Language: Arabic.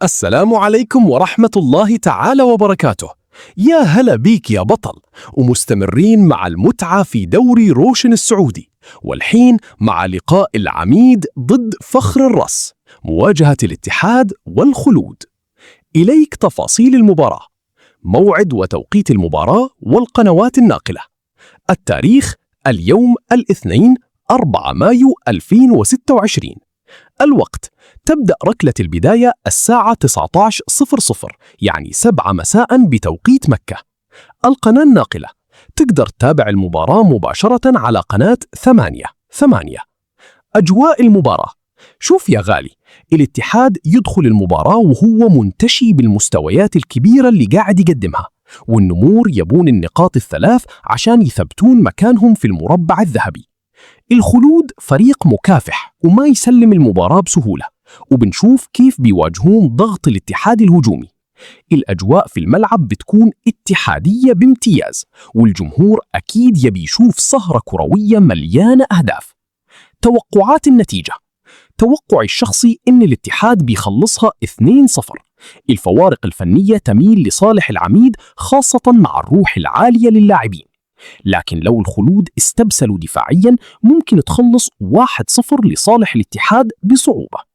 السلام عليكم ورحمة الله تعالى وبركاته. يا هلا بيك يا بطل، ومستمرين مع المتعة في دوري روشن السعودي، والحين مع لقاء العميد ضد فخر الرص، مواجهة الاتحاد والخلود. إليك تفاصيل المباراة، موعد وتوقيت المباراة والقنوات الناقلة. التاريخ اليوم الاثنين 4 مايو 2026. الوقت تبدأ ركلة البداية الساعة 19:00 يعني 7 مساء بتوقيت مكة. القناة الناقلة تقدر تتابع المباراة مباشرة على قناة 8. أجواء المباراة، شوف يا غالي، الاتحاد يدخل المباراة وهو منتشي بالمستويات الكبيرة اللي قاعد يقدمها، والنمور يبون النقاط الثلاث عشان يثبتون مكانهم في المربع الذهبي. الخلود فريق مكافح وما يسلم المباراة بسهولة، وبنشوف كيف بيواجهون ضغط الاتحاد الهجومي. الأجواء في الملعب بتكون اتحادية بامتياز، والجمهور أكيد يبي يشوف سهرة كروية مليانة أهداف. توقعات النتيجة، توقعي الشخصي إن الاتحاد بيخلصها 2-0. الفوارق الفنية تميل لصالح العميد، خاصة مع الروح العالية للاعبين. لكن لو الخلود استبسلوا دفاعياً ممكن تخلص 1-0 لصالح الاتحاد بصعوبة.